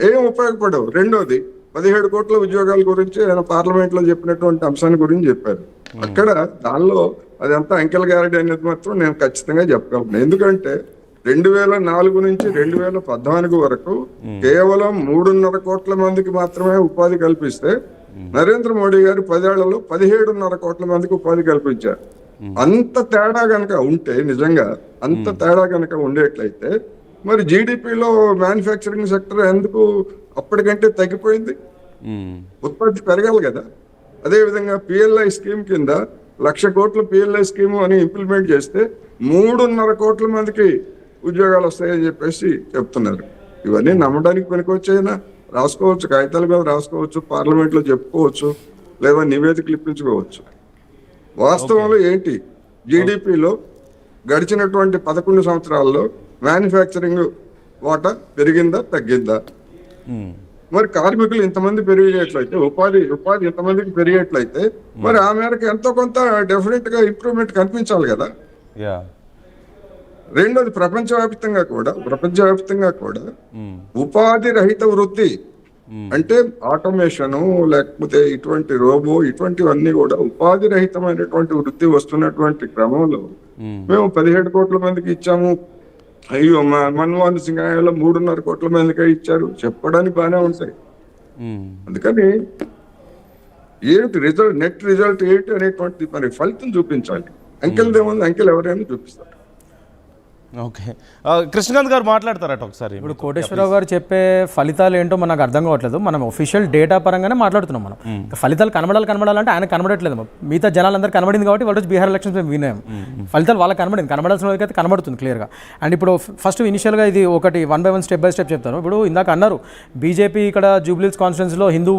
ఏం ఉపయోగపడవు. రెండోది 17 కోట్ల ఉద్యోగాల గురించి ఆయన పార్లమెంట్ లో చెప్పినటువంటి అంశాన్ని గురించి చెప్పారు. అక్కడ దానిలో అదంతా అంకెల గారడి అనేది మాత్రం నేను ఖచ్చితంగా చెప్పగలను. ఎందుకంటే 2004 నుంచి 2014 వరకు కేవలం 3.5 కోట్ల మందికి మాత్రమే ఉపాధి కల్పిస్తే నరేంద్ర మోడీ గారు 10 ఏళ్లలో 17.5 కోట్ల మందికి ఉపాధి కల్పించారు. అంత తేడా గనక ఉంటే, నిజంగా అంత తేడా గనక ఉండేట్లయితే మరి జీడిపిలో మ్యానుఫ్యాక్చరింగ్ సెక్టర్ ఎందుకు అప్పటికంటే తగ్గిపోయింది? ఉత్పత్తి పెరగాలి కదా. అదేవిధంగా పిఎల్ఐ స్కీమ్ కింద 1,00,000 కోట్ల పిఎల్ఐ స్కీమ్ అని ఇంప్లిమెంట్ చేస్తే 3.5 కోట్ల మందికి ఉద్యోగాలు వస్తాయని చెప్పేసి చెప్తున్నారు. ఇవన్నీ నమ్మడానికి పనికొచ్చాయినా? రాసుకోవచ్చు, కాగితాల మీద రాసుకోవచ్చు, పార్లమెంట్ లో చెప్పుకోవచ్చు, లేదా నివేదికలు ఇప్పించుకోవచ్చు. వాస్తవంలో ఏంటి? జీడిపిలో గడిచినటువంటి 11 సంవత్సరాల్లో మ్యానుఫ్యాక్చరింగ్ వాటా పెరిగిందా తగ్గిందా? మరి కార్మికులు ఇంతమంది పెరిగేట్లయితే, ఉపాధి ఇంతమందికి పెరిగేట్లయితే మరి ఆ మేరకు ఎంతో కొంత డెఫినెట్ గా ఇంప్రూవ్మెంట్ కనిపించాలి కదా. రెండోది ప్రపంచవ్యాప్తంగా కూడా ఉపాధి రహిత వృత్తి అంటే ఆటోమేషన్ లేకపోతే ఇటువంటి రోబో ఇటువంటివన్నీ కూడా ఉపాధి రహితమైనటువంటి వృత్తి వస్తున్నటువంటి క్రమంలో మేము 17 కోట్ల మందికి ఇచ్చాము, అయ్యో మన్మోహన్ సింగ్ హయాంలో 3.5 కోట్ల మందికి ఇచ్చారు చెప్పడానికి బాగానే ఉంటాయి. అందుకని ఏంటి రిజల్ట్, నెట్ రిజల్ట్ ఏంటి అనేటువంటి మరి ఫలితం చూపించాలి. అంకెలదేముంది, అంకెలు ఎవరైనా చూపిస్తారు. ఓకే, కృష్ణకాంత్ గారు మాట్లాడతారట ఒకసారి. ఇప్పుడు కోటేశ్వరరావు గారు చెప్పే ఫలితాలు ఏంటో మనకు అర్థం కావట్లేదు. మనం ఒఫీషియల్ డేటా పరంగానే మాట్లాడుతున్నాం. మనం ఫలితాలు కనబడాలంటే ఆయన కనబడట్లేదు. మిగతా జనాలందరూ కనబడింది కాబట్టి వాళ్ళు బీహార్ ఎలక్షన్స్ మేము విన్నాం. ఫలితాలు వాళ్ళకి కనబడాల్సిన వాళ్ళకి అయితే కనబడుతుంది క్లియర్గా. అండ్ ఇప్పుడు ఫస్ట్ ఇనిషియల్గా ఇది ఒకటి 1 by 1 స్టెప్ బై స్టెప్ చెప్తాను. ఇప్పుడు ఇందాక అన్నారు బీజేపీ ఇక్కడ జూబ్లీహిల్స్ కాన్స్టిట్యున్సీలో హిందూ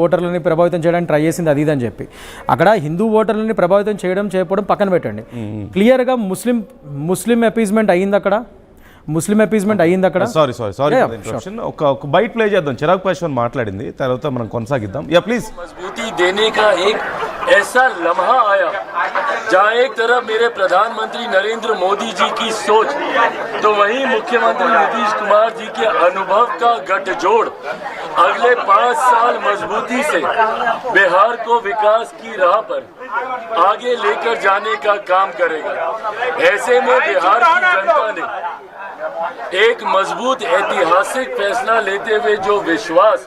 ఓటర్లని ప్రభావితం చేయడానికి ట్రై చేసింది అది అని చెప్పి. అక్కడ హిందూ ఓటర్లని ప్రభావితం చేయకపోవడం పక్కన పెట్టండి. క్లియర్గా ముస్లిం అపీజ్మెంట్ అయింది అక్కడ. సారీ ఒక బైట్ ప్లే చేద్దాం. చిరాగ్ పాస్వాన్ మాట్లాడింది, తర్వాత మనం కొనసాగిద్దాం. Yeah please. मजबूती देने का एक ऐसा लम्हा आया जहां एक तरफ मेरे प्रधानमंत्री नरेंद्र मोदी जी की सोच तो वहीं मुख्यमंत्री नीतीश कुमार जी के अनुभव का गठजोड़ अगले 5 साल मजबूती से बिहार को विकास की राह पर आगे लेकर जाने का काम करेगा। ऐसे में बिहार की जनता ने एक मजबूत ऐतिहासिक फैसला लेते हुए जो विश्वास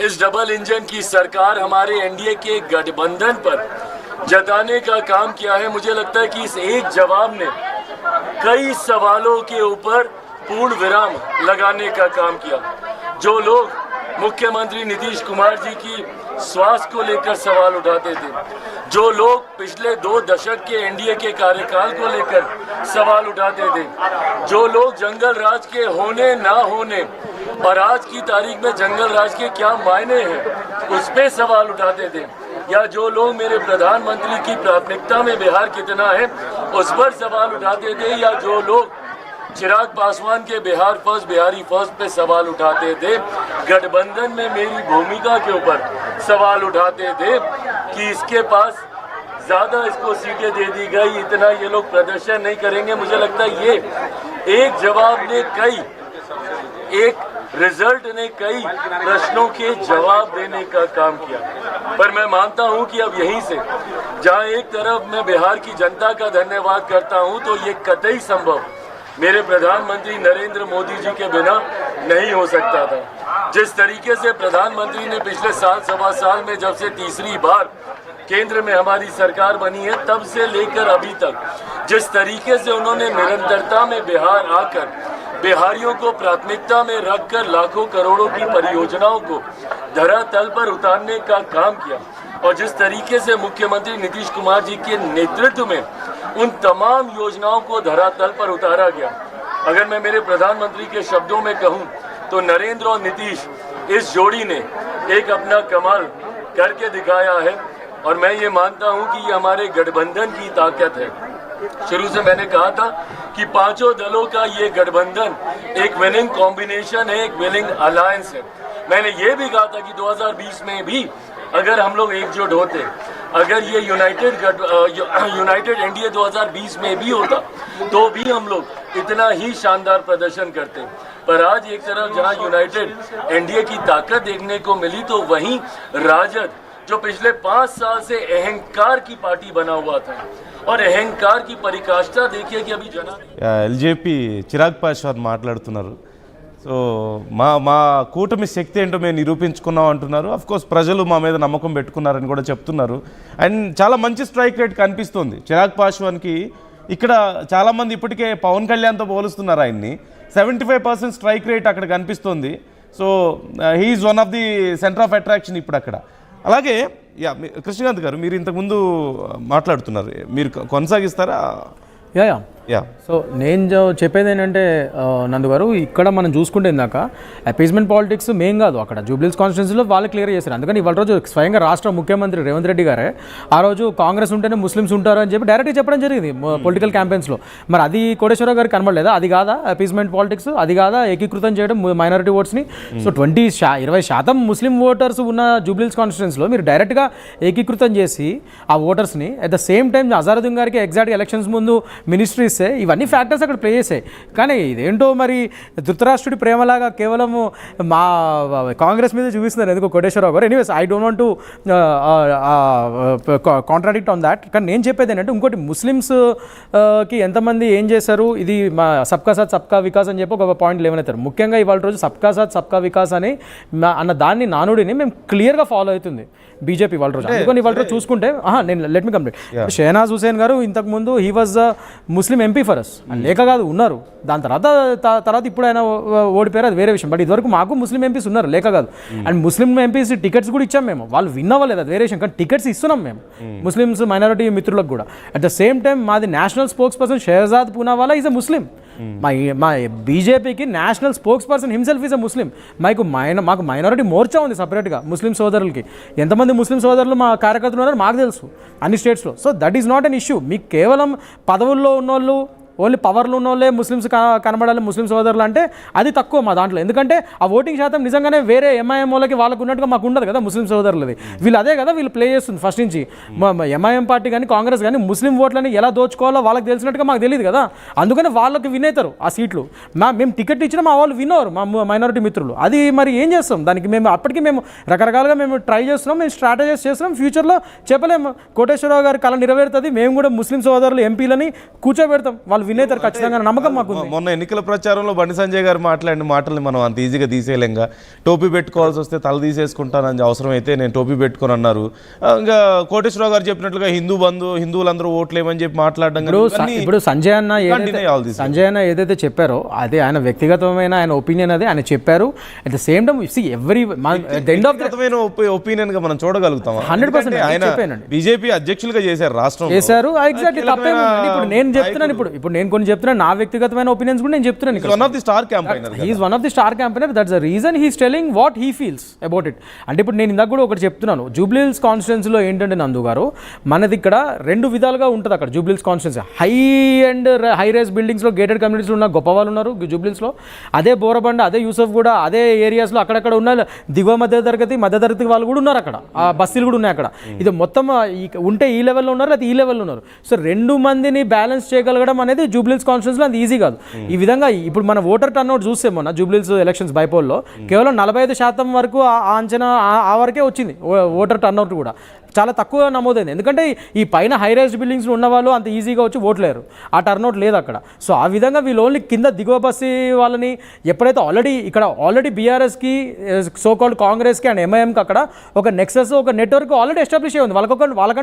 इस डबल इंजन की सरकार हमारे एनडीए के गठबंधन पर जताने का काम किया है, मुझे लगता है कि इस एक जवाब ने कई सवालों के ऊपर पूर्ण विराम लगाने का काम किया। जो लोग मुख्यमंत्री नीतीश कुमार जी की स्वास्थ्य को लेकर सवाल उठाते थे, जो लोग पिछले 2 दशक के एनडीए के कार्यकाल को लेकर सवाल उठाते थे, जो लोग जंगल राज के होने ना होने और आज की तारीख में जंगल राज के क्या मायने हैं उस पे सवाल उठाते थे, या जो लोग मेरे प्रधानमंत्री की प्राथमिकता में बिहार कितना है उस पर सवाल उठाते थे, या जो लोग चिराग पासवान के बिहार फर्स्ट बिहारी फर्स्ट पे सवाल उठाते थे, गठबंधन में मेरी भूमिका के ऊपर सवाल उठाते थे कि इसके पास ज्यादा इसको सीटें दे दी गई, इतना ये लोग प्रदर्शन नहीं करेंगे। मुझे लगता है ये एक जवाब ने एक रिजल्ट ने कई प्रश्नों के जवाब देने का काम किया। पर मैं मानता हूं कि अब यहीं से जहां एक तरफ मैं बिहार की जनता का धन्यवाद करता हूं, तो ये कतई संभव मेरे प्रधानमंत्री नरेंद्र मोदी जी के बिना नहीं हो सकता था। जिस तरीके से प्रधानमंत्री ने पिछले सवा साल में जब से तीसरी बार केंद्र में हमारी सरकार बनी है तब से लेकर अभी तक जिस तरीके से उन्होंने निरंतरता में बिहार आकर बिहारियों को प्राथमिकता में रखकर लाखों करोड़ों की परियोजनाओं को धरातल पर उतारने का काम किया, और जिस तरीके से मुख्यमंत्री नीतीश कुमार जी के नेतृत्व में उन तमाम योजनाओं को धरातल पर उतारा गया। अगर मैं मेरे प्रधानमंत्री के शब्दों में कहूं तो नरेंद्र और नीतीश इस जोड़ी ने एक अपना कमाल करके दिखाया है, और मैं ये मानता हूं कि ये हमारे गठबंधन की ताकत है। शुरू से मैंने कहा था कि 5 दलों का ये गठबंधन एक विनिंग कॉम्बिनेशन है, एक विनिंग अलायंस है। मैंने ये भी कहा था कि 2020 में भी अगर हम लोग एकजुट होते, अगर ये यूनाइटेड एनडीए 2020 में भी होता तो भी हम लोग इतना ही शानदार प्रदर्शन करते। पर आज एक तरफ जहां यूनाइटेड एनडीए की ताकत देखने को मिली, तो वहीं राजद जो पिछले 5 साल से अहंकार की पार्टी बना हुआ था, और अहंकार की परिकाष्ठा देखिए कि अभी ఎల్జేపీ చిరాగ్ పాస్వాన్ మాట్లాడుతున్నారు. సో మా కూటమి శక్తి ఏంటో మేము నిరూపించుకున్నాం అంటున్నారు. అఫ్ కోర్స్ ప్రజలు మా మీద నమ్మకం పెట్టుకున్నారని కూడా చెప్తున్నారు. అండ్ చాలా మంచి స్ట్రైక్ రేట్ కనిపిస్తుంది చిరాగ్ పాస్వాన్కి. ఇక్కడ చాలామంది ఇప్పటికే పవన్ కళ్యాణ్తో పోలుస్తున్నారు ఆయన్ని. 75% స్ట్రైక్ రేట్ అక్కడ కనిపిస్తుంది. So he is one of the centre of attraction ఇప్పుడు అక్కడ. అలాగే కృష్ణకాంత్ గారు, మీరు ఇంతకుముందు మాట్లాడుతున్నారు, మీరు కొనసాగిస్తారా? యా సో నేను చెప్పేది ఏంటంటే నందు గారు, ఇక్కడ మనం చూసుకుంటే ఇందాక అపీజ్మెంట్ పాలిటిక్స్ మెయిన్ కాదు. అక్కడ జూబ్లీహిల్స్ కాన్స్టిట్యున్సీలో వాళ్ళు క్లియర్ చేశారు. అందుకని ఇవాళ రోజు స్వయంగా రాష్ట్ర ముఖ్యమంత్రి రేవంత్ రెడ్డి గారే ఆ రోజు కాంగ్రెస్ ఉంటేనే ముస్లిమ్స్ ఉంటారు అని చెప్పి డైరెక్ట్గా చెప్పడం జరిగింది పొలిటికల్ క్యాంపెయిన్స్లో. మరి అది కోటేశ్వరరావు గారికి కనబడలేదా? అది కాదా అపీజ్మెంట్ పాలిటిక్స్? అది కాదా ఏకీకృతం చేయడం మైనారిటీ ఓట్స్ని? సో 20% ముస్లిం ఓటర్స్ ఉన్న జూబ్లీహిల్స్ కాన్స్టిట్యున్సీలో మీరు డైరెక్ట్గా ఏకీకృతం చేసి ఆ ఓటర్స్ని at the same time Azharuddin గారికి ఎగ్జాక్ట్గా ఎలక్షన్స్ ముందు మినిస్ట్రీ ఇస్తే ఇవన్నీ ఫ్యాక్టర్స్ అక్కడ ప్లే చేసాయి. కానీ ఇదేంటో మరి ధృతరాష్ట్రుడి ప్రేమలాగా కేవలము మా కాంగ్రెస్ మీద చూపిస్తున్నారు ఎందుకో కోటేశ్వరరావు గారు. Anyways, I don't want to contradict on that. కానీ నేను చెప్పేది ఏంటంటే ఇంకోటి, ముస్లిమ్స్కి ఎంతమంది ఏం చేశారు, ఇది మా సబ్కా సాత్ సబ్కా వికాస్ అని చెప్పి ఒక పాయింట్ లేవనెత్తారు. ముఖ్యంగా ఇవాళ రోజు సబ్కా సాత్ సబ్కా వికాస్ అని అన్న దాన్ని నానుడిని మేము క్లియర్గా ఫాలో అవుతుంది బీజేపీ వాళ్ళ రోజు. అందుకని ఇవాళ రోజు చూసుకుంటే నేను let me complete. Shehnaz Hussain గారు ఇంతకుముందు he was Muslim MP for us, లేక కాదు ఉన్నారు. దాని తర్వాత ఇప్పుడు ఆయన ఓడిపోయారు, అది వేరే విషయం. బట్ ఇదివరకు మాకు ముస్లిం ఎంపీస్ ఉన్నారు, లేక కాదు. అండ్ ముస్లిం ఎంపీస్ టికెట్స్ కూడా ఇచ్చాం మేము. వాళ్ళు విన్ అవ్వలేదు, అది వేరే విషయం. కానీ టికెట్స్ ఇస్తున్నాం మేము ముస్లిమ్స్ మైనారిటీ మిత్రులకు కూడా. అట్ ద సేమ్ టైం మాది national spokesperson Shehzad Poonawalla is a Muslim. మా బీజేపీకి national spokesperson himself is a Muslim. మాకు మైనారిటీ మోర్చా ఉంది సపరేట్గా ముస్లిం సోదరులకి. ఎంతమంది ముస్లిం సోదరులు మా కార్యకర్తలు ఉన్నారో మాకు తెలుసు అన్ని స్టేట్స్లో. So that is not an issue. మీకు కేవలం పదవుల్లో ఉన్నోళ్ళు, ఓన్లీ పవర్లు ఉన్న వాళ్ళే ముస్లిమ్స్ కనబడాలి ముస్లిం సోదరులు అంటే అది తక్కువ మా దాంట్లో. ఎందుకంటే ఆ ఓటింగ్ శాతం నిజంగానే వేరే ఎంఐఎం వాళ్ళకి వాళ్ళకు ఉన్నట్టుగా మాకు ఉండదు కదా ముస్లిం సోదరులది. వీళ్ళు అదే కదా వీళ్ళు ప్లే చేస్తుంది ఫస్ట్ నుంచి. ఎంఐఎం పార్టీ కానీ కాంగ్రెస్ కానీ ముస్లిం ఓట్లని ఎలా దోచుకోవాలో వాళ్ళకి తెలిసినట్టుగా మాకు తెలియదు కదా. అందుకని వాళ్ళకి విన్ అవుతారు ఆ సీట్లు. మేము టికెట్ ఇచ్చినా మా వాళ్ళు విన్ అవ్వరు, మా మైనారిటీ మిత్రులు. అది మరి ఏం చేస్తాం దానికి? మేము అప్పటికి మేము రకరకాలుగా మేము ట్రై చేస్తున్నాం, మేము స్ట్రాటజైజ్ చేస్తున్నాం. ఫ్యూచర్లో చెప్పలేము, కోటేశ్వరరావు గారి కళ నెరవేరుతుంది. మేము కూడా ముస్లిం సోదరులు ఎంపీలని కూర్చోబెడతాం, వాళ్ళు వినేతారు ఖచ్చితంగా, నమ్మకం మాకు. మొన్న ఎన్నికల ప్రచారంలో బండి సంజయ్ గారు మాట్లాడిన మాటల్ని మనం అంత ఈజీగా తీసేయలేంగా. టోపీ పెట్టుకోవాల్సి వస్తే తల తీసేసుకుంటానని అవసరం అయితే నేను టోపీ పెట్టుకొని అన్నారు. ఇంకా కోటేశ్వరరావు గారు చెప్పినట్లుగా హిందువులందరూ ఓట్లేమని చెప్పి మాట్లాడడం. ఇప్పుడు సంజయ్ అన్న ఏదైతే చెప్పారో అది ఆయన వ్యక్తిగతమైన ఆయన ఒపీనియన్, అది ఆయన చెప్పారు. At the same time opinion గా మనం చూడగలుగుతాం. 100% ఆయన బీజేపీ అధ్యక్షులుగా చేశారు, రాష్ట్రం చేశారు. ఎగ్జాక్ట్లీ తప్పే. ఇప్పుడు నేను చెప్తున్నాను, ఇప్పుడు నేను కొన్ని చెప్తున్నాను, నా వ్యక్తిగతమైన ఒపీనియన్స్ కూడా నేను చెప్తున్నాను. One of the star campaigner, he is one of the star campaigner. That's the reason he is telling what he feels about it. అంటే ఇప్పుడు నేను ఇందాక కూడా ఒకటి చెప్తున్నాను, జూబ్లీహిల్స్ కాన్స్టిట్యున్సీలో ఏంటంటే నందు గారు, మనది ఇక్కడ 2 విధాలుగా ఉంటుంది. అక్కడ జూబ్లీహిల్స్ కాన్స్టిట్యున్సీ హై రైజ్ బిల్డింగ్స్లో గేటెడ్ కమ్యూనిటీస్లో ఉన్న గొప్ప వాళ్ళు ఉన్నారు జూబ్లీహిల్స్లో. అదే బోరబండ, అదే యూసఫ్ కూడా, అదే ఏరియాస్లో అక్కడక్కడ ఉన్న దిగువ మధ్యతరగతి వాళ్ళు కూడా ఉన్నారు. అక్కడ ఆ బస్తీలు కూడా ఉన్నాయి అక్కడ. ఇది మొత్తం ఉంటే ఈ లెవెల్లో ఉన్నారు, లేదా ఈ లెవెల్లో ఉన్నారు. సో 2 మందిని బ్యాలెన్స్ చేయగలగడం అనేది జూబ్లీహిల్స్ కాన్స్టిట్యున్సీలో అది ఈజీ కాదు. ఈ విధంగా ఇప్పుడు మన ఓటర్ టర్న్అవుట్ చూస్తే మొన్న జూబ్లీహిల్స్ ఎలక్షన్స్ బైపోల్లో కేవలం 45% వరకు ఆ అంచనా ఆ వరకే వచ్చింది. ఓటర్ టర్న్అవుట్ కూడా చాలా తక్కువ నమోదైంది. ఎందుకంటే ఈ పైన హై రైజ్ బిల్డింగ్స్ ఉన్న వాళ్ళు అంత ఈజీగా వచ్చి ఓట్లేరు, ఆ టర్న్అవుట్ లేదు అక్కడ. సో ఆ విధంగా వీళ్ళు ఓన్లీ కింద దిగువ బస్సీ వాళ్ళని ఎప్పుడైతే ఆల్రెడీ బీఆర్ఎస్కి, సో కాల్డ్ కాంగ్రెస్కి అండ్ ఎంఐఎంకి అక్కడ ఒక నెక్సెస్, ఒక నెట్వర్క్ ఆల్రెడీ ఎస్టాబ్లిష్ అయ్యింది వాళ్ళకంటే